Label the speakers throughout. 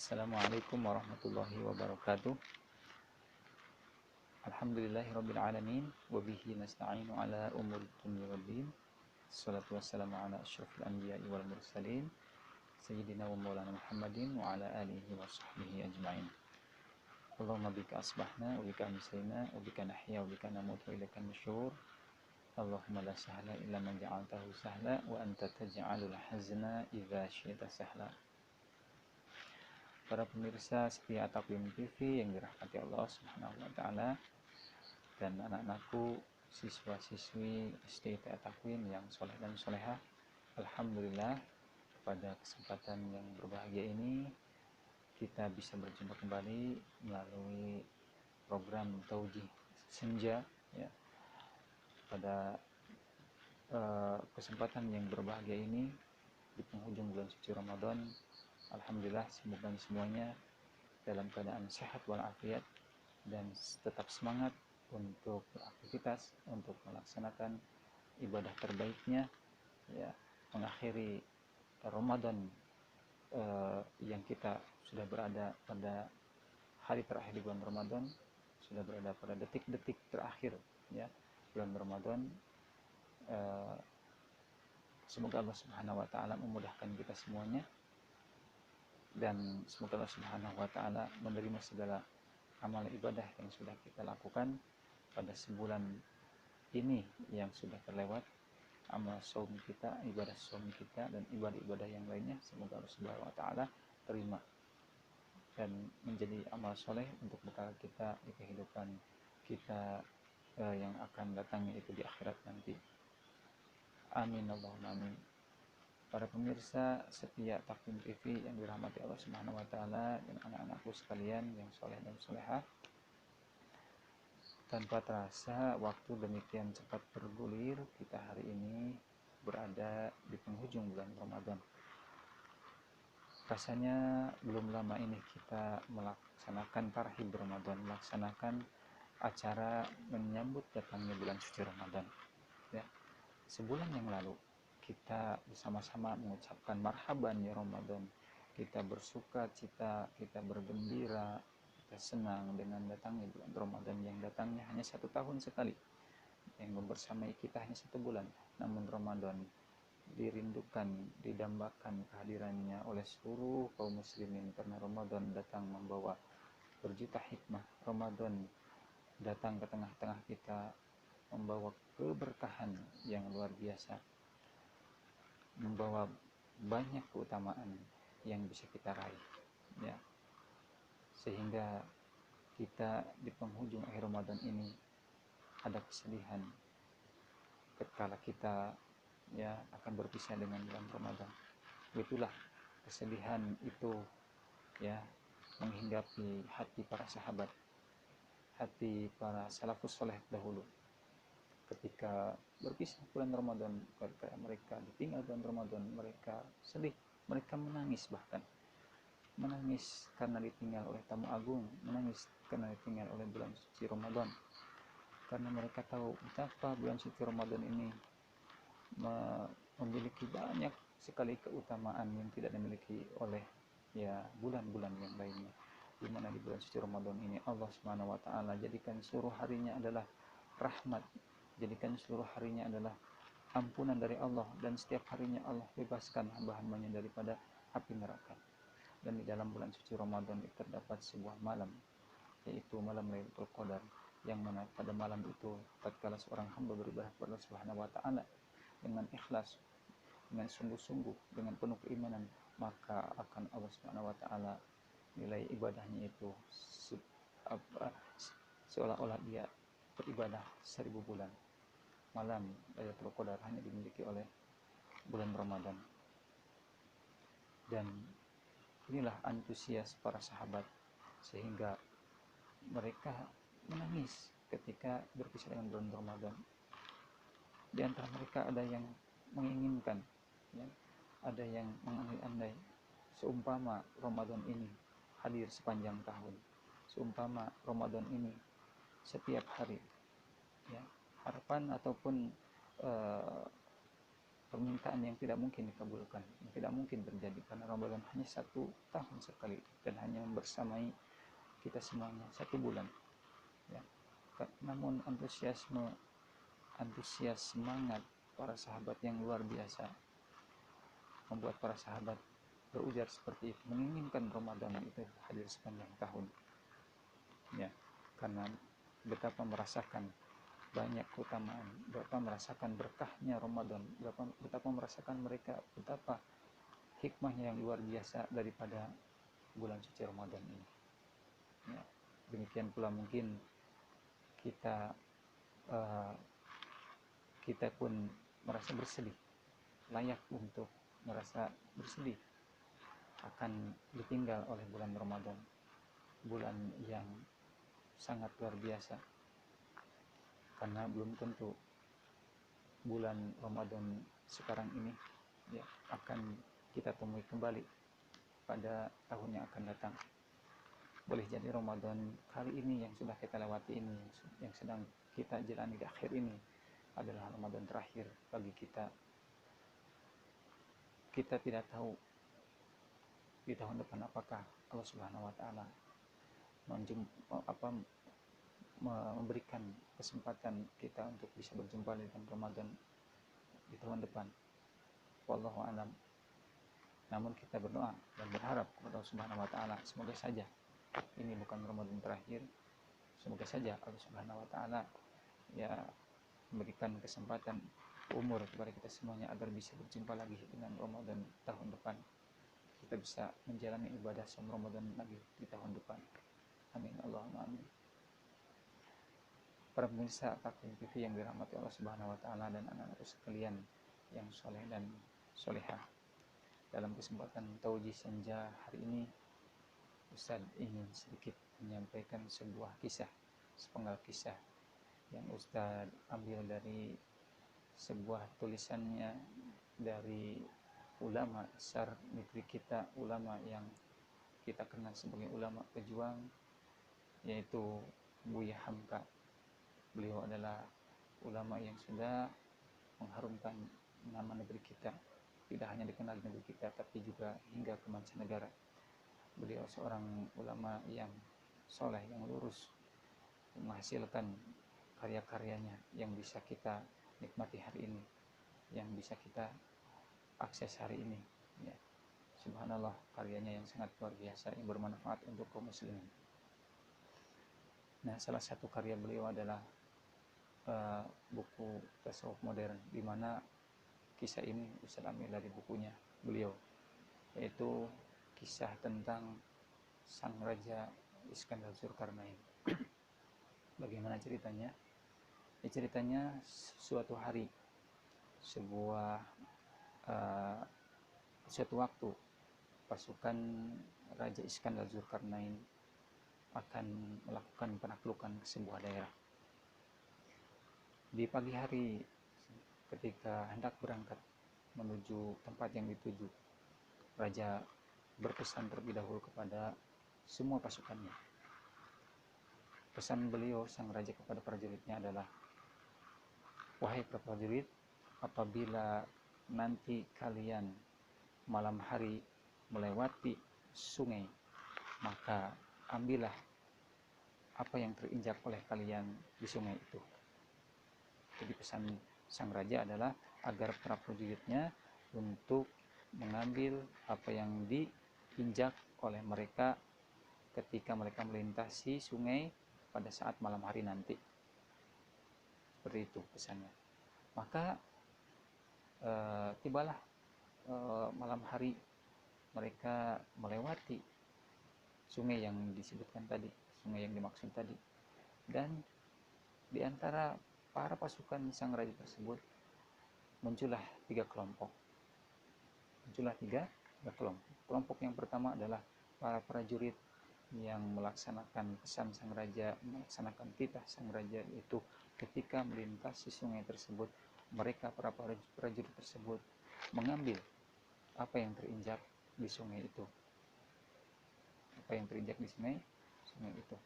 Speaker 1: Assalamualaikum warahmatullahi wabarakatuh. Alhamdulillahirabbil alamin wa bihi nasta'inu ala umuri dunya waddin. Wassalatu wassalamu ala asyrafil anbiya'i wal mursalin sayyidina wa maulana Muhammadin wa ala alihi wa sahbihi ajma'in. Allahumma bika asbahna wa bika amsayna wa bika nahya wa bika namutu wa ilaika nusyur. Allahumma la sahla illa ma ja'altahu sahla wa anta taj'alul hazna idza syi'ta sahla. Para pemirsa setia Takwim TV yang dirahmati Allah Subhanahu wa taala dan anak-anakku siswa-siswi SD Takwim yang soleh dan solehah, alhamdulillah pada kesempatan yang berbahagia ini kita bisa berjumpa kembali melalui program Taujih Senja ya. Pada kesempatan yang berbahagia ini di penghujung bulan suci Ramadan, alhamdulillah semoga semuanya dalam keadaan sehat walafiat dan tetap semangat untuk beraktivitas, untuk melaksanakan ibadah terbaiknya ya, mengakhiri Ramadan yang kita sudah berada pada hari terakhir di bulan Ramadan, sudah berada pada detik-detik terakhir ya bulan Ramadan. Semoga Allah Subhanahu wa taala memudahkan kita semuanya dan semoga Allah Subhanahu wa taala menerima segala amal ibadah yang sudah kita lakukan pada sebulan ini yang sudah terlewat, amal saum kita, ibadah saum kita dan ibadah-ibadah yang lainnya. Semoga Allah Subhanahu wa taala terima dan menjadi amal soleh untuk bekal kita di kehidupan kita yang akan datangnya itu di akhirat nanti. Amin Allahumma amin. Para pemirsa setia Takwim TV yang dirahmati Allah Subhanahu wa taala dan anak-anakku sekalian yang soleh dan solehah, tanpa terasa waktu demikian cepat bergulir. Kita hari ini berada di penghujung bulan Ramadan. Rasanya belum lama ini kita melaksanakan tarhib Ramadan, melaksanakan acara menyambut datangnya bulan suci Ramadan ya. Sebulan yang lalu kita bersama-sama mengucapkan marhaban ya Ramadan. Kita bersuka cita, kita bergembira, kita senang dengan datangnya bulan Ramadan yang datangnya hanya 1 tahun sekali, yang membersamai kita hanya 1 bulan. Namun Ramadan dirindukan, didambakan kehadirannya oleh seluruh kaum muslimin karena Ramadan datang membawa berjuta hikmah. Ramadan datang ke tengah-tengah kita membawa keberkahan yang luar biasa, membawa banyak keutamaan yang bisa kita raih ya, sehingga kita di penghujung akhir Ramadan ini ada kesedihan ketika kita ya akan berpisah dengan bulan Ramadan. Itulah kesedihan itu ya menghinggapi hati para sahabat, hati para salafus soleh dahulu ketika berpisah bulan Ramadan, ketika mereka ditinggal bulan Ramadan, mereka sedih, mereka menangis, bahkan menangis karena ditinggal oleh tamu agung, menangis karena ditinggal oleh bulan suci Ramadan, karena mereka tahu betapa bulan suci Ramadan ini memiliki banyak sekali keutamaan yang tidak dimiliki oleh ya bulan-bulan yang lainnya, di mana di bulan suci Ramadan ini Allah Subhanahu wa taala jadikan seluruh harinya adalah rahmat, jadikan seluruh harinya adalah ampunan dari Allah, dan setiap harinya Allah bebaskan hamba-hambanya daripada api neraka. Dan di dalam bulan suci Ramadan itu terdapat sebuah malam, yaitu malam Lailatul Qadar, yang mana pada malam itu tatkala seorang hamba beribadah kepada Allah Subhanahu wa taala dengan ikhlas, dengan sungguh-sungguh, dengan penuh keimanan, maka akan Allah Subhanahu wa taala nilai ibadahnya itu seolah-olah dia beribadah 1000 bulan. Malam Lailatul Qadar hanya dimiliki oleh bulan Ramadan. Dan inilah antusias para sahabat sehingga mereka menangis ketika berpisah dengan bulan Ramadan. Di antara mereka ada yang menginginkan ya, ada yang mengandai-andai, seumpama Ramadan ini hadir sepanjang tahun, seumpama Ramadan ini setiap hari ya, harapan ataupun permintaan yang tidak mungkin dikabulkan, yang tidak mungkin terjadi, karena Ramadan hanya 1 tahun sekali dan hanya bersamai kita semuanya 1 bulan, ya. Namun antusias semangat para sahabat yang luar biasa membuat para sahabat berujar seperti itu, menginginkan Ramadan itu hadir sepanjang tahun, ya, karena betapa merasakan banyak keutamaan, betapa merasakan berkahnya Ramadan, betapa merasakan mereka betapa hikmahnya yang luar biasa daripada bulan suci Ramadan ini, ya. Demikian pula mungkin kita pun merasa bersedih, layak untuk merasa bersedih akan ditinggal oleh bulan Ramadan, bulan yang sangat luar biasa, karena belum tentu bulan Ramadan sekarang ini, ya, akan kita temui kembali pada tahun yang akan datang. Boleh jadi Ramadan kali ini yang sudah kita lewati ini, yang sedang kita jalani di akhir ini adalah Ramadan terakhir bagi kita. Kita tidak tahu di tahun depan apakah Allah Subhanahu wa taala memberikan kesempatan kita untuk bisa berjumpa dengan Ramadan di tahun depan. Wallahu a'lam. Namun kita berdoa dan berharap kepada Allah Subhanahu wa taala, semoga saja ini bukan Ramadan terakhir. Semoga saja Allah Subhanahu wa taala ya memberikan kesempatan umur kepada kita semuanya agar bisa berjumpa lagi dengan Ramadan tahun depan. Kita bisa menjalani ibadah saum Ramadan lagi di tahun depan. Amin Allahumma amin. Para pemirsa Takwin TV yang dirahmati Allah Subhanahu wa taala dan anak-anakku sekalian yang soleh dan solehah. Dalam kesempatan Tauji Senja hari ini, Ustaz ingin sedikit menyampaikan sebuah kisah, sepenggal kisah yang Ustaz ambil dari sebuah tulisannya dari ulama besar negeri kita, ulama yang kita kenal sebagai ulama pejuang, yaitu Buya Hamka. Beliau adalah ulama yang sudah mengharumkan nama negeri kita, tidak hanya dikenal di negeri kita tapi juga hingga ke mancanegara. Beliau seorang ulama yang soleh, yang lurus, menghasilkan karya-karyanya yang bisa kita nikmati hari ini, yang bisa kita akses hari ini, ya. Subhanallah, karyanya yang sangat luar biasa, yang bermanfaat untuk kaum muslimin. Nah, salah satu karya beliau adalah buku Tasawuf Modern, di mana kisah ini Ustaz ambil dari bukunya beliau, yaitu kisah tentang sang raja Iskandar Zulkarnain. Bagaimana ceritanya? Ya, ceritanya suatu hari, suatu waktu pasukan Raja Iskandar Zulkarnain akan melakukan penaklukan ke sebuah daerah. Di pagi hari ketika hendak berangkat menuju tempat yang dituju, Raja berpesan terlebih dahulu kepada semua pasukannya. Pesan beliau, sang raja, kepada prajuritnya adalah, wahai para prajurit, apabila nanti kalian malam hari melewati sungai, maka ambillah apa yang terinjak oleh kalian di sungai itu. Jadi pesan sang raja adalah agar para prajuritnya untuk mengambil apa yang diinjak oleh mereka ketika mereka melintasi sungai pada saat malam hari nanti. Seperti itu pesannya. Maka tibalah malam hari mereka melewati sungai yang disebutkan tadi, sungai yang dimaksud tadi, dan di antara para pasukan sang raja tersebut muncullah tiga kelompok. Kelompok yang pertama adalah para prajurit yang melaksanakan pesan sang raja, melaksanakan titah sang raja, itu ketika melintasi sungai tersebut, mereka para prajurit tersebut mengambil apa yang terinjak di sungai itu. Apa yang terinjak di sungai itu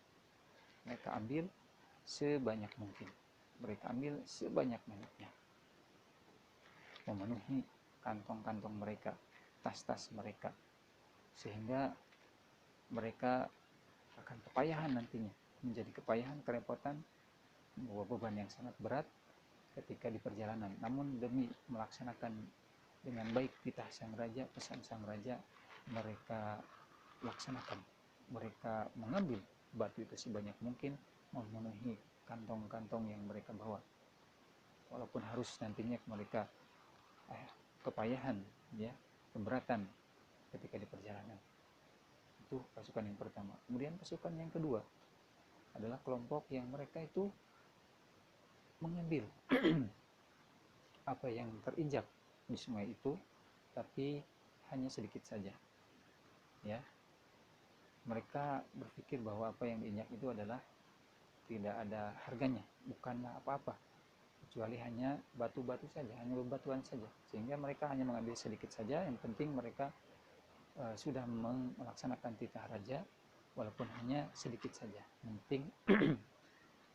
Speaker 1: mereka ambil sebanyak mungkin. Mereka ambil sebanyak-banyaknya. memenuhi kantong-kantong mereka, tas-tas mereka, sehingga mereka akan kepayahan nantinya, menjadi kepayahan, kerepotan, membawa beban yang sangat berat ketika di perjalanan. Namun demi melaksanakan dengan baik titah sang raja, pesan sang raja, mereka laksanakan. Mereka mengambil batu itu sebanyak mungkin, memenuhi kantong-kantong yang mereka bawa. Walaupun harus nantinya mereka kepayahan, ya, keberatan ketika di perjalanan. Itu pasukan yang pertama. Kemudian pasukan yang kedua adalah kelompok yang mereka itu mengambil apa yang terinjak di sungai itu, tapi hanya sedikit saja. Ya, mereka berpikir bahwa apa yang diinjak itu adalah tidak ada harganya, bukanlah apa-apa, kecuali hanya batu-batu saja, hanya bebatuan saja, sehingga mereka hanya mengambil sedikit saja. Yang penting mereka sudah melaksanakan titah raja, walaupun hanya sedikit saja. Yang penting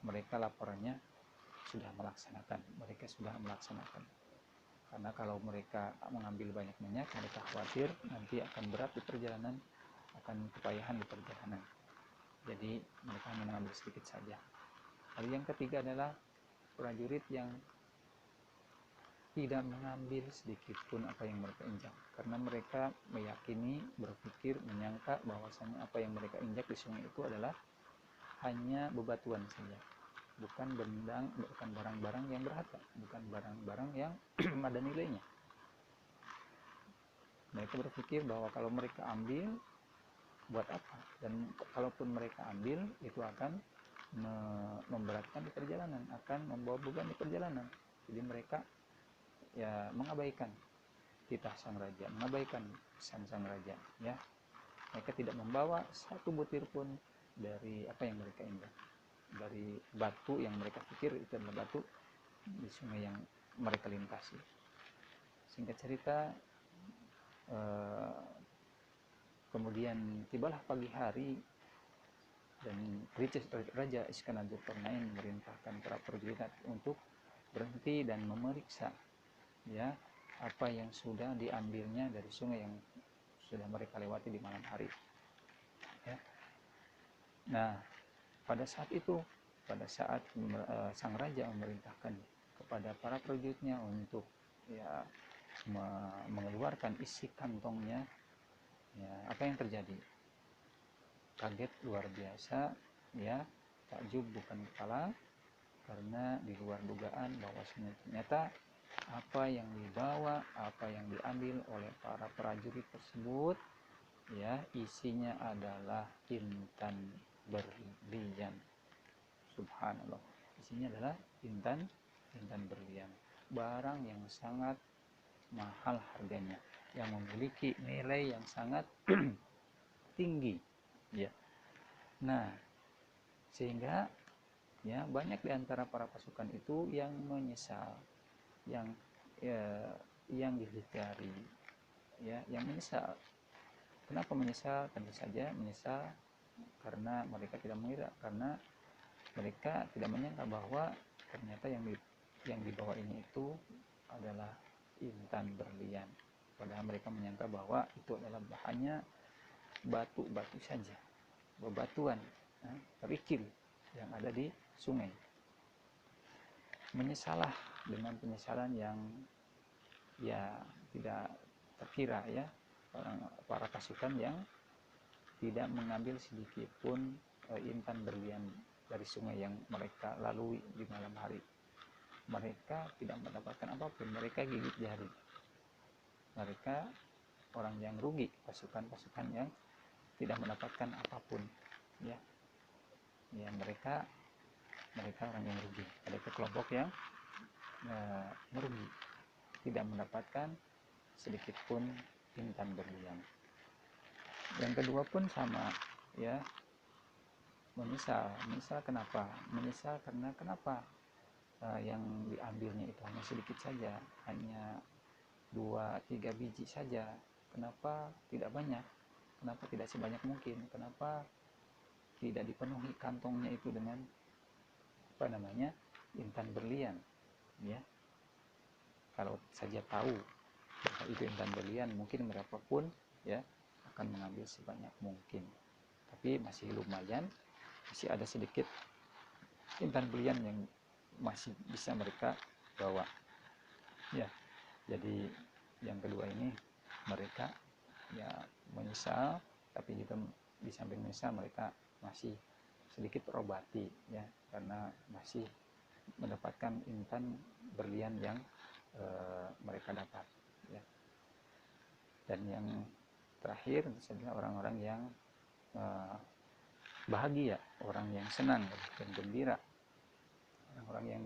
Speaker 1: mereka laporannya sudah melaksanakan, mereka sudah melaksanakan. Karena kalau mereka mengambil banyak-banyak, mereka khawatir nanti akan berat di perjalanan, akan kepayahan di perjalanan. Jadi mereka hanya mengambil sedikit saja. Lalu yang ketiga adalah prajurit yang tidak mengambil sedikit pun apa yang mereka injak, karena mereka meyakini, berpikir, menyangka bahwasanya apa yang mereka injak di sungai itu adalah hanya bebatuan saja, bukan bendang, bukan barang-barang yang berharga, bukan barang-barang yang ada nilainya. Mereka berpikir bahwa kalau mereka ambil, buat apa? Dan kalaupun mereka ambil, itu akan memberatkan di perjalanan, akan membawa beban di perjalanan. Jadi mereka ya mengabaikan titah sang raja, mengabaikan pesan sang raja, ya. Mereka tidak membawa satu butir pun dari apa yang mereka injak, dari batu yang mereka pikir itu adalah batu di sungai yang mereka lintasi. Singkat cerita, kemudian tibalah pagi hari dan Raja Iskandar Dzulkarnain memerintahkan para prajurit untuk berhenti dan memeriksa, ya, apa yang sudah diambilnya dari sungai yang sudah mereka lewati di malam hari, ya. Nah, pada saat itu, pada saat sang raja memerintahkan kepada para prajuritnya untuk ya mengeluarkan isi kantongnya, ya, apa yang terjadi? Kaget luar biasa, ya, takjub bukan kepala, karena di luar dugaan bahwasanya ternyata apa yang dibawa, apa yang diambil oleh para prajurit tersebut, ya, isinya adalah intan berlian. Subhanallah, isinya adalah intan berlian, barang yang sangat mahal harganya, yang memiliki nilai yang sangat tinggi, ya. Nah, sehingga ya banyak di antara para pasukan itu yang menyesal, yang dihindari, ya, yang menyesal. Kenapa menyesal? Tentu saja menyesal karena mereka tidak mengira, karena mereka tidak menyangka bahwa ternyata yang dibawa ini itu adalah intan berlian. Padahal mereka menyangka bahwa itu adalah bahannya batu-batu saja, bebatuan, kerikil yang ada di sungai. Menyesalah dengan penyesalan yang ya tidak terkira, ya, para pasukan yang tidak mengambil sedikit pun intan berlian dari sungai yang mereka lalui di malam hari. Mereka tidak mendapatkan apapun, mereka gigit jari. Mereka orang yang rugi, pasukan-pasukan yang tidak mendapatkan apapun, ya. Ya, mereka orang yang rugi. Ada kelompok yang merugi, tidak mendapatkan sedikit pun intan berlian. Yang kedua pun sama, ya, menyesal. Kenapa? Menyesal karena kenapa yang diambilnya itu hanya sedikit saja, hanya 2-3 biji saja. Kenapa tidak banyak? Kenapa tidak sebanyak mungkin? Kenapa tidak dipenuhi kantongnya itu dengan intan berlian, ya? kalau saja tahu bahwa itu intan berlian, mungkin mereka pun ya akan mengambil sebanyak mungkin. Tapi masih lumayan, masih ada sedikit intan berlian yang masih bisa mereka bawa. Ya, jadi yang kedua ini mereka ya menyesal, tapi juga di samping menyesal mereka masih sedikit terobati ya, karena masih mendapatkan intan berlian yang mereka dapat ya. Dan yang terakhir tentu saja orang-orang yang bahagia, orang yang senang dan gembira, orang-orang yang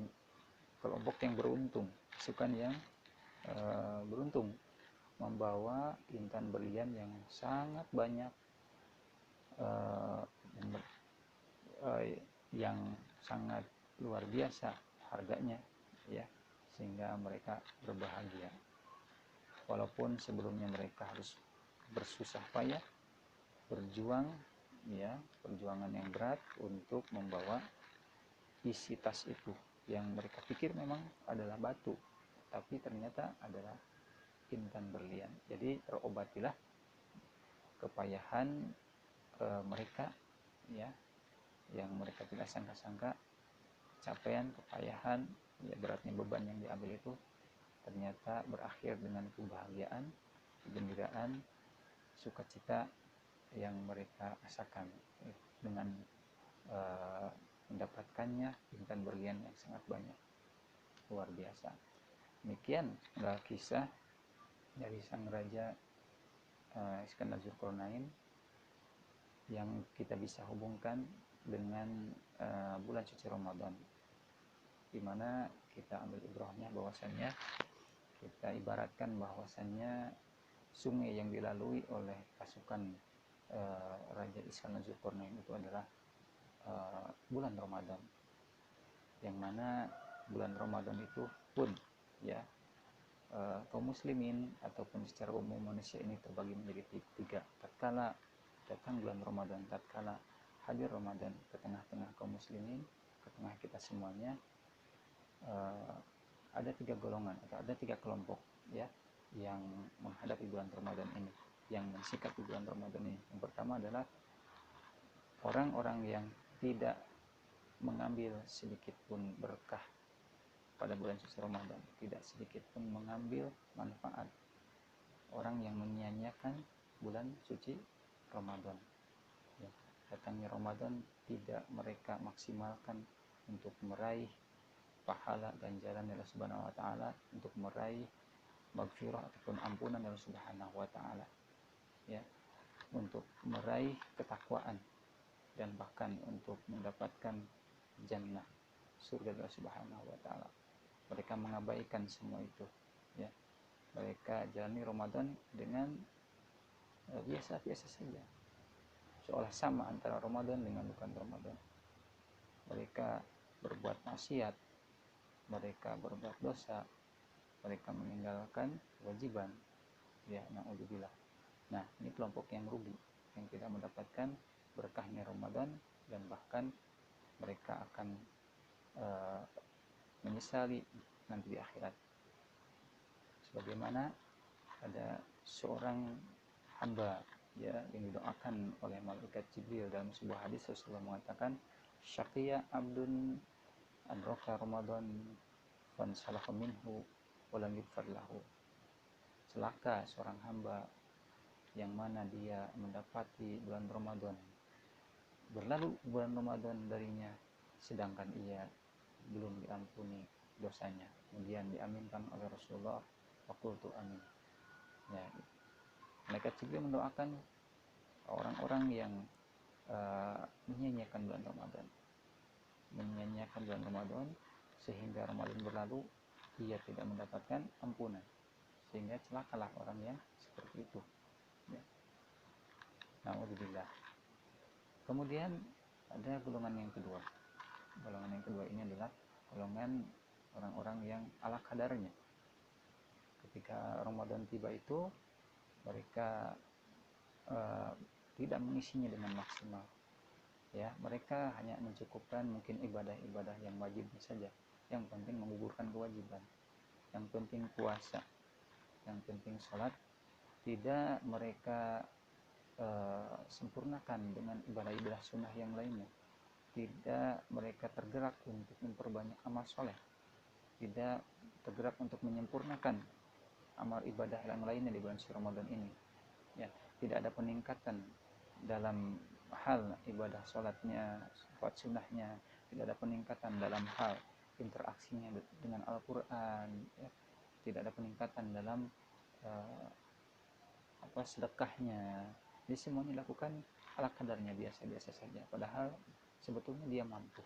Speaker 1: kelompok yang beruntung, pasukan yang beruntung membawa intan berlian yang sangat banyak, yang sangat luar biasa harganya ya, sehingga mereka berbahagia walaupun sebelumnya mereka harus bersusah payah berjuang ya, perjuangan yang berat untuk membawa isi tas itu yang mereka pikir memang adalah batu, tapi ternyata adalah intan berlian. Jadi terobatilah kepayahan mereka ya, yang mereka tidak sangka-sangka, capaian kepayahan ya, beratnya beban yang diambil itu ternyata berakhir dengan kebahagiaan, kegembiraan, sukacita yang mereka rasakan dengan mendapatkannya intan berlian yang sangat banyak, luar biasa. Demikian kisah dari sang raja Iskandar Zulkarnain yang kita bisa hubungkan dengan bulan suci Ramadan, di mana kita ambil ibrahnya bahwasannya kita ibaratkan bahwasannya sungai yang dilalui oleh pasukan Raja Iskandar Zulkarnain itu adalah bulan Ramadan, yang mana bulan Ramadan itu pun ya kaum muslimin ataupun secara umum manusia ini terbagi menjadi tiga. Tatkala datang bulan Ramadan, tatkala hadir Ramadan ke tengah-tengah kaum muslimin, ke tengah kita semuanya, ada tiga golongan atau ada tiga kelompok ya yang menghadapi bulan Ramadan ini, yang mensikapi bulan Ramadan ini. Yang pertama adalah orang-orang yang tidak mengambil sedikit pun berkah pada bulan suci Ramadan, tidak sedikit pun mengambil manfaat. Orang yang menyia-nyiakan bulan suci Ramadan ya, datangnya Ramadan tidak mereka maksimalkan untuk meraih pahala ganjaran Allah Subhanahu wa taala, untuk meraih maghfirah ataupun ampunan Allah Subhanahu wa taala ya, untuk meraih ketakwaan dan bahkan untuk mendapatkan jannah, surga Allah Subhanahu wa taala. Mereka mengabaikan semua itu ya. Mereka jalani Ramadan dengan biasa-biasa saja, seolah sama antara Ramadan dengan bukan Ramadan. Mereka berbuat maksiat, mereka berbuat dosa, mereka meninggalkan kewajiban ya, na'udzubillah. Nah, ini kelompok yang rugi, yang tidak mendapatkan berkahnya Ramadan, dan bahkan mereka akan menyesali nanti di akhirat. Sebagaimana ada seorang hamba ya yang didoakan oleh malaikat Jibril dalam sebuah hadis, Rasulullah mengatakan, syaqiya abdun an roka Ramadan fansalahu minhu walam yughfar lahu. Celaka seorang hamba yang mana dia mendapati bulan Ramadan, berlalu bulan Ramadan darinya, sedangkan ia belum diampuni dosanya. Kemudian diaminkan oleh Rasulullah, faqultu amin ya. Malaikat Jibril mendoakan orang-orang yang menyia-nyiakan bulan Ramadan, menyia-nyiakan bulan Ramadan sehingga Ramadan berlalu ia tidak mendapatkan ampunan, sehingga celakalah orang yang seperti itu ya. Na'udzubillah. Kemudian ada golongan yang kedua. Golongan yang kedua ini adalah golongan orang-orang yang ala kadarnya. Ketika Ramadan tiba itu mereka tidak mengisinya dengan maksimal ya. Mereka hanya mencukupkan mungkin ibadah-ibadah yang wajib saja, yang penting menggugurkan kewajiban yang penting puasa, yang penting sholat, tidak mereka sempurnakan dengan ibadah-ibadah sunnah yang lainnya. Tidak mereka tergerak untuk memperbanyak amal soleh, tidak tergerak untuk menyempurnakan amal ibadah yang lainnya di bulan suci Ramadan ini. Ya, tidak ada peningkatan dalam hal ibadah sholatnya, sholat sunnahnya, tidak ada peningkatan dalam hal interaksinya dengan Al-Quran, ya. Tidak ada peningkatan dalam sedekahnya. Jadi semuanya dilakukan ala kadarnya, biasa-biasa saja, padahal sebetulnya dia mampu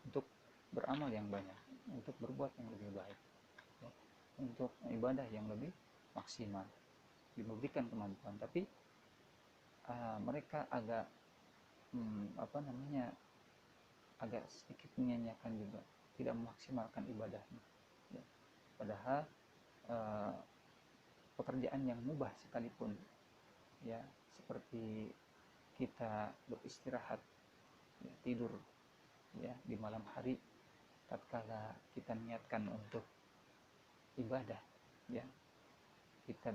Speaker 1: untuk beramal yang banyak, untuk berbuat yang lebih baik, ya, untuk ibadah yang lebih maksimal, diberikan kemampuan. Tapi mereka agak agak sedikit menyanyiakan juga, tidak memaksimalkan ibadahnya, ya. Padahal pekerjaan yang mubah sekalipun, ya, seperti kita beristirahat, ya, tidur, ya, di malam hari, tatkala kita niatkan untuk ibadah, ya, kita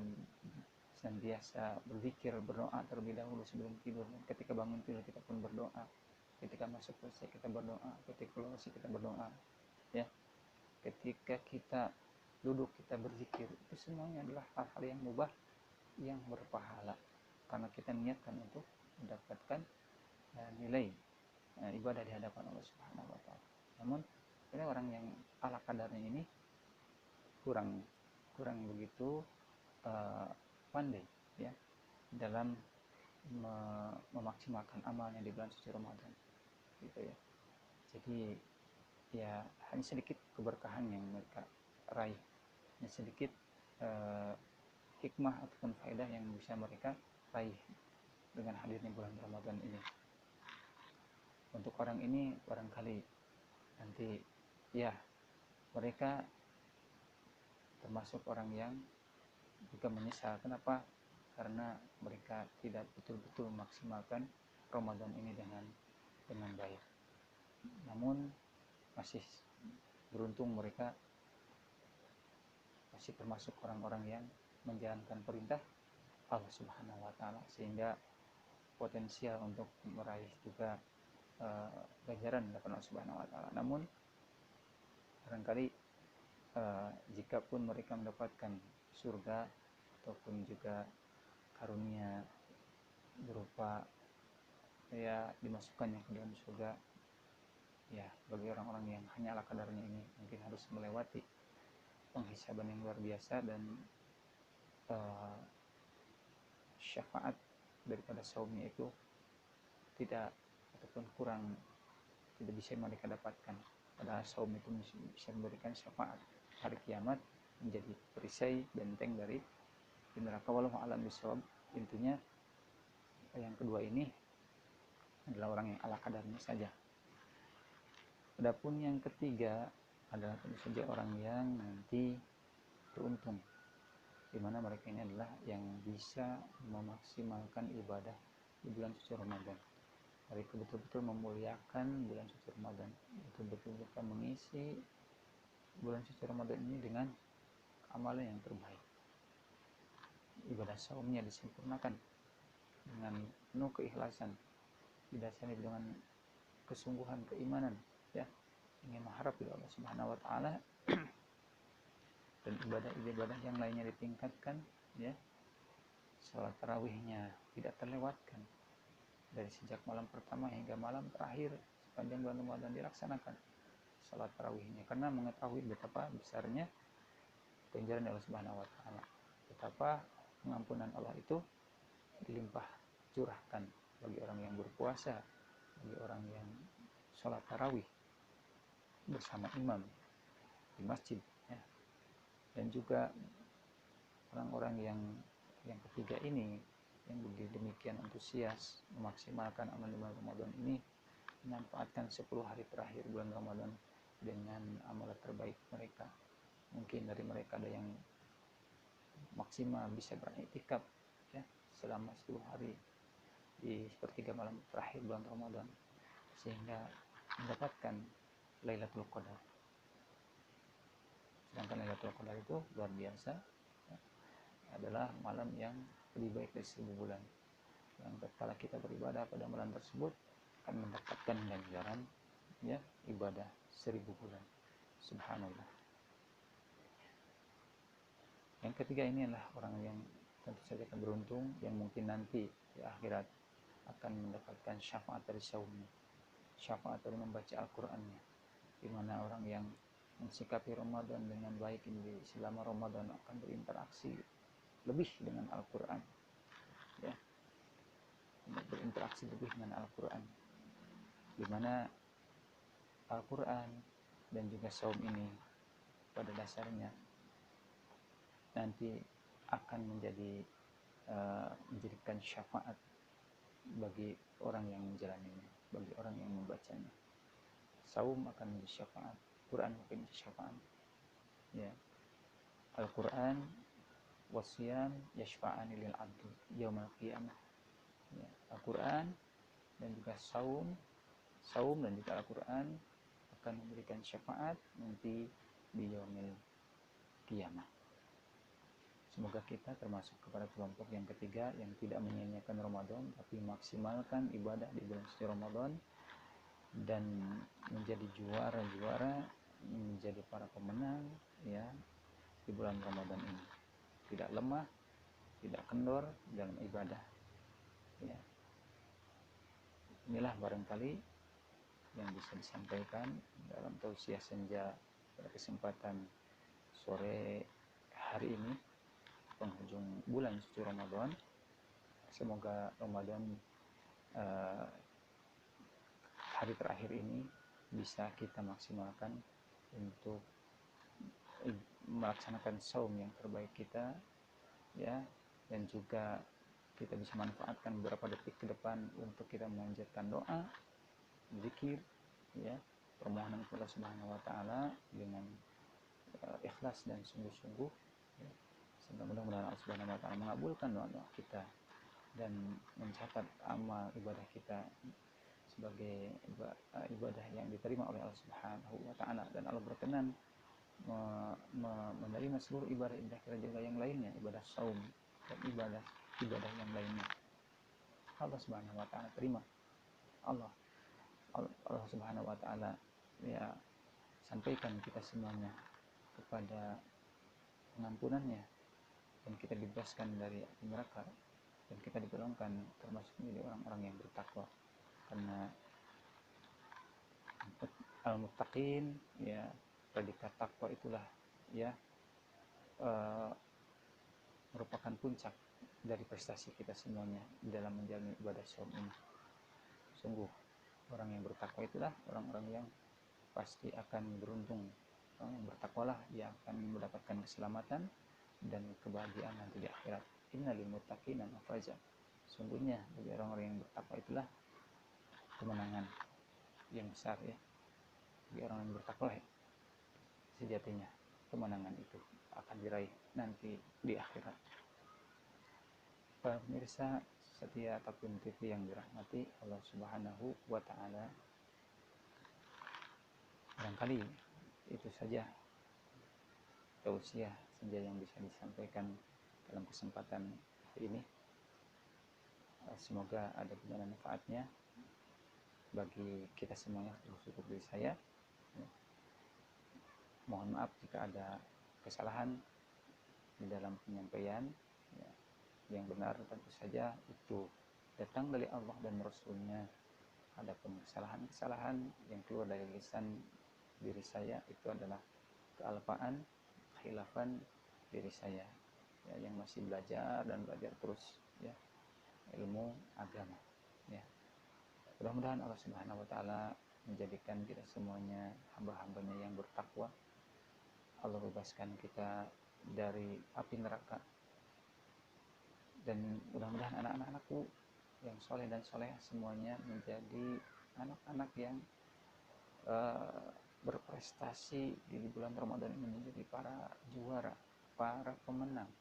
Speaker 1: senantiasa berzikir, berdoa terlebih dahulu sebelum tidur. Ketika bangun tidur kita pun berdoa, ketika masuk WC kita berdoa, ketika keluar WC kita berdoa, ya, ketika kita duduk kita berzikir. Itu semuanya adalah hal-hal yang mubah, yang berpahala, karena kita niatkan untuk mendapatkan nilai ibadah di hadapan Allah Subhanahu wa Ta'ala. Namun ini orang yang ala kadarnya ini kurang begitu pandai, ya, dalam memaksimalkan amalnya di bulan suci Ramadan, gitu ya. Jadi ya hanya sedikit keberkahan yang mereka raih, hanya sedikit hikmah ataupun faedah yang bisa mereka raih dengan hadirnya bulan Ramadan ini. Untuk orang ini barangkali nanti, ya, mereka termasuk orang yang juga menyesal. Kenapa? Karena mereka tidak betul-betul memaksimalkan Ramadan ini dengan baik. Namun masih beruntung, mereka masih termasuk orang-orang yang menjalankan perintah Allah Subhanahu wa Ta'ala, sehingga potensial untuk meraih juga ganjaran dari Allah Subhanahu wa Ta'ala. Namun barangkali jika pun mereka mendapatkan surga ataupun juga karunia berupa, ya, dimasukkannya ke dalam surga, ya, bagi orang-orang yang hanya ala kadarnya ini mungkin harus melewati penghisaban yang luar biasa dan syafaat daripada saumnya itu tidak ataupun kurang, tidak bisa mereka dapatkan. Padahal saum itu bisa memberikan syafaat hari kiamat, menjadi perisai benteng dari neraka. Wallahu a'lam bishawab. Intinya yang kedua ini adalah orang yang ala kadarnya saja. Adapun yang ketiga adalah tentu saja orang yang nanti beruntung, di mana mereka ini adalah yang bisa memaksimalkan ibadah di bulan suci Ramadan. Mereka betul-betul memuliakan bulan suci Ramadan, betul-betul mereka mengisi bulan suci Ramadan ini dengan amalan yang terbaik. Ibadah saumnya disempurnakan dengan penuh keikhlasan, didasari dengan kesungguhan keimanan, ya, ingin mengharap dari Allah Subhanahu wa Ta'ala, dan ibadah-ibadah yang lainnya ditingkatkan, ya. Salat tarawihnya tidak terlewatkan dari sejak malam pertama hingga malam terakhir sepanjang bulan Ramadan dilaksanakan salat tarawihnya, karena mengetahui betapa besarnya ganjaran Allah Subhanahu wa Ta'ala, betapa pengampunan Allah itu dilimpah curahkan bagi orang yang berpuasa, bagi orang yang sholat tarawih bersama imam di masjid, ya. Dan juga orang-orang yang ketiga ini yang begitu demikian antusias memaksimalkan amal bulan Ramadan ini, memanfaatkan 10 hari terakhir bulan Ramadan dengan amal terbaik mereka. Mungkin dari mereka ada yang maksimal bisa beriktikaf, ya, selama 10 hari di sepertiga malam terakhir bulan Ramadan, sehingga mendapatkan Lailatul Qadar. Sedangkan Lailatul Qadar itu luar biasa, ya, adalah malam yang lebih baik dari 1000 bulan. Yang tatkala kita beribadah pada malam tersebut akan mendapatkan ganjaran, ya, ibadah 1000 bulan. Subhanallah. Yang ketiga ini adalah orang yang tentu saja akan beruntung, yang mungkin nanti di akhirat akan mendapatkan syafaat dari saumnya, syafaat dari membaca Al-Qur'annya, di mana orang yang mensikapi Ramadan dengan baik ini selama Ramadan akan berinteraksi lebih dengan Al-Qur'an, ya, berinteraksi lebih dengan Al-Qur'an, di mana Al-Qur'an dan juga saum ini pada dasarnya nanti akan menjadikan syafaat bagi orang yang menjalaninya, bagi orang yang membacanya. Saum akan menjadi syafaat, Quran akan menjadi syafaat, ya. Al-Quran wasiyam yashfa'ani lil abdi yaumal qiyamah, ya. Al-Quran dan juga saum dan juga Al-Quran akan memberikan syafaat nanti di yaumil qiyamah. Semoga kita termasuk kepada kelompok yang ketiga yang tidak menyia-nyiakan Ramadan, tapi maksimalkan ibadah di bulan suci Ramadan dan menjadi juara-juara, menjadi para pemenang, ya, di bulan Ramadan ini. Tidak lemah, tidak kendor dalam ibadah, ya. Inilah barangkali yang bisa disampaikan dalam tausiah senja pada kesempatan sore hari ini, penghujung bulan suci Ramadan. Semoga Ramadan hari terakhir ini bisa kita maksimalkan untuk melaksanakan saum yang terbaik kita, ya, dan juga kita bisa manfaatkan beberapa detik ke depan untuk kita memanjatkan doa, zikir, ya, permohonan kepada Subhanahu wa taala dengan ikhlas dan sungguh-sungguh, ya. Sehingga mudah-mudahan Allah Subhanahu wa taala mengabulkan doa-doa kita dan mencatat amal ibadah kita sebagai ibadah yang diterima oleh Allah Subhanahu wa taala, dan Allah berkenan menerima seluruh ibadah kita juga yang lainnya, ibadah saum dan ibadah yang lainnya. Allah Subhanahu wa taala terima. Allah Subhanahu wa taala, ya, sampaikan kita semuanya kepada pengampunannya, dan kita dibebaskan dari api neraka, dan kita digolongkan termasuk menjadi orang-orang yang bertakwa. Karena al-muttaqin, ya, predikat takwa itulah, ya, merupakan puncak dari prestasi kita semuanya dalam menjalani ibadah saum ini. Sungguh orang yang bertakwa itulah orang-orang yang pasti akan beruntung. Orang yang bertakwalah dia akan mendapatkan keselamatan dan kebahagiaan nanti di akhirat. Innal muttaqina mafaza. Sungguhnya bagi orang-orang yang bertakwa itulah kemenangan yang besar, ya. Bagi orang yang bertakwa, ya, sejatinya kemenangan itu akan diraih nanti di akhirat. Para pemirsa setia Takwin TV yang dirahmati Allah Subhanahu wa taala, barangkali itu saja tausiah senja yang bisa disampaikan dalam kesempatan ini. Semoga ada guna manfaatnya bagi kita semuanya, termasuk diri saya. Mohon maaf jika ada kesalahan di dalam penyampaian, ya. Yang benar tentu saja itu datang dari Allah dan Rasulnya. Adapun kesalahan-kesalahan yang keluar dari lisan diri saya itu adalah kealpaan, khilafan diri saya, ya, yang masih belajar dan belajar terus, ya, ilmu agama, ya. Mudah-mudahan Allah Subhanahu wa taala menjadikan kita semuanya hamba-hambanya yang bertakwa. Allah bebaskan kita dari api neraka, dan mudah-mudahan anak-anakku yang soleh dan soleh semuanya menjadi anak-anak yang berprestasi di bulan Ramadan ini, menjadi para juara, para pemenang,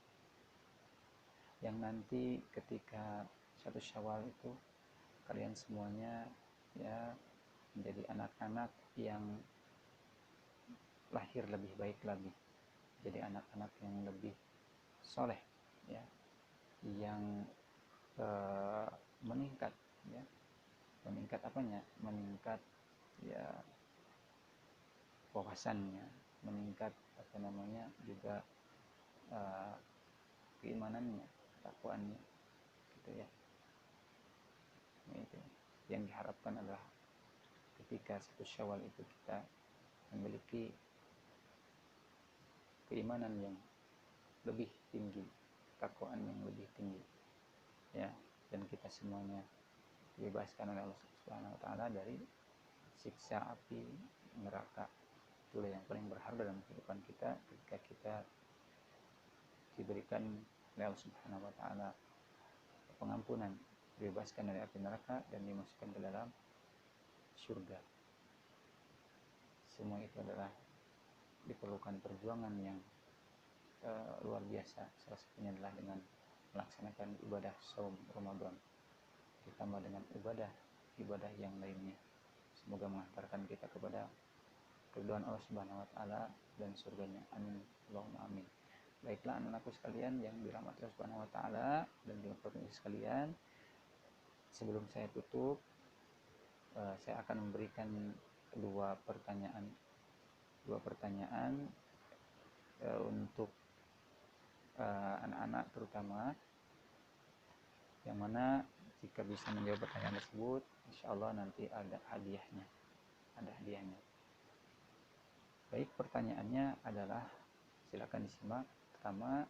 Speaker 1: yang nanti ketika 1 Syawal itu kalian semuanya, ya, menjadi anak-anak yang lahir lebih baik lagi, jadi anak-anak yang lebih soleh, ya, yang meningkat, ya, meningkat apanya? Meningkat ya wawasannya, meningkat apa namanya juga keimanannya, takwaannya, gitu ya. Nah, itu yang diharapkan adalah ketika 1 Syawal itu kita memiliki keimanan yang lebih tinggi, takwaan yang lebih tinggi, ya, dan kita semuanya dibebaskan oleh Allah Subhanahu wa taala dari siksa api neraka. Itulah yang paling berharga dalam kehidupan kita ketika kita diberikan oleh Allah Subhanahu wa taala pengampunan, dibebaskan dari api neraka dan dimasukkan ke dalam surga. Semua itu adalah diperlukan perjuangan yang luar biasa. Salah satunya adalah dengan melaksanakan ibadah saum Ramadan ditambah dengan ibadah yang lainnya. Semoga mengantarkan kita kepada keridhaan Allah Subhanahu wa taala dan surganya. Amin. Allahumma amin. Baiklah anak-anakku sekalian yang dirahmati Allah Subhanahu wa taala dan juga pemirsa sekalian, sebelum saya tutup, saya akan memberikan dua pertanyaan untuk anak-anak terutama, yang mana jika bisa menjawab pertanyaan tersebut, insya Allah nanti ada hadiahnya. Baik, pertanyaannya adalah, silakan disimak. Pertama,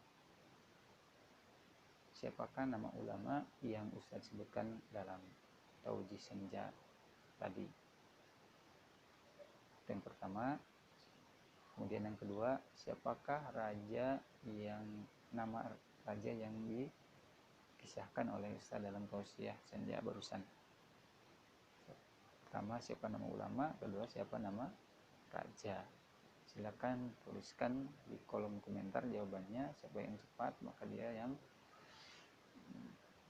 Speaker 1: siapakah nama ulama yang Ustaz sebutkan dalam Taujih Senja tadi? Yang pertama. Kemudian yang kedua, siapakah nama raja yang dikisahkan oleh Ustaz dalam Taujih Senja barusan? Pertama, siapa nama ulama? Kedua, siapa nama raja? Silakan tuliskan di kolom komentar jawabannya. Siapa yang cepat maka dia yang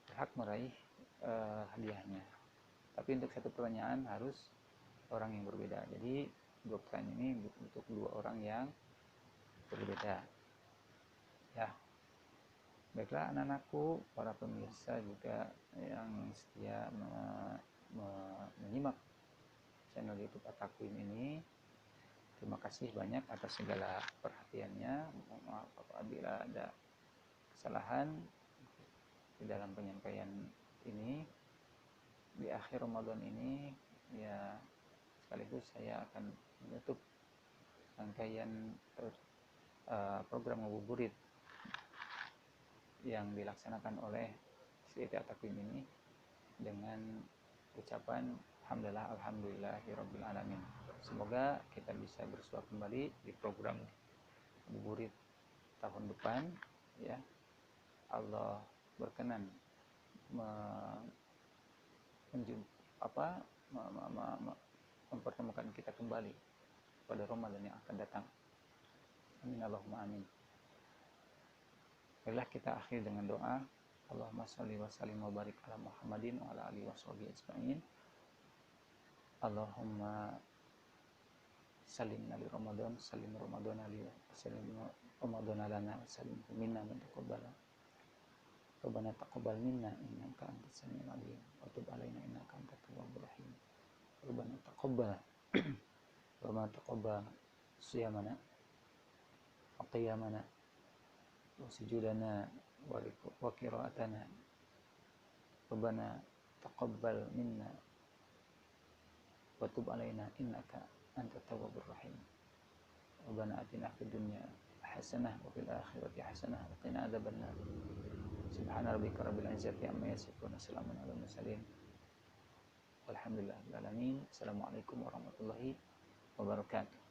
Speaker 1: berhak meraih hadiahnya. Tapi untuk satu pertanyaan harus orang yang berbeda. Jadi dua pertanyaan ini untuk dua orang yang berbeda. Ya. Baiklah anak-anakku, para pemirsa juga yang setia menyimak channel YouTube At-Taqwim ini. Terima kasih banyak atas segala perhatiannya. Mohon maaf apabila ada kesalahan di dalam penyampaian ini. Di akhir Ramadan ini, ya, sekaligus saya akan menutup rangkaian program ngabuburit yang dilaksanakan oleh Siti At-Taqwim ini dengan ucapan alhamdulillahirabbil alamin. Semoga kita bisa bersua kembali di program ngabuburit tahun depan, ya. Allah berkenan mempertemukan kita kembali pada Ramadan yang akan datang. Amin Allahumma amin. Baiklah, kita akhir dengan doa. Allahumma shalli wa sallim wa barik ala Muhammadin wa ala alihi washabihi ajmain. Allahumma salim nali Ramadan, salim Ramadan ali, salim Ramadan lana, salim minna man taqabbala. Rabbana taqabbal minna innaka antas samiul alim wa tub alaina innaka antat tawwabur rahim. Rabbana taqabbal wa taqabbal siyamana wa qiyamana wa sujudana wa qira'atana. Rabbana taqabbal minna wa tub alaina innaka antat tawwabur rahim. Rabbana atina fid dunya hasanah wa fil akhirati hasanah wa qina adzabannar. Subhana rabbika rabbil izzati amma yasifun, salamun alal mursalin, walhamdulillahil alamin. Assalamualaikum warahmatullahi wabarakatuh.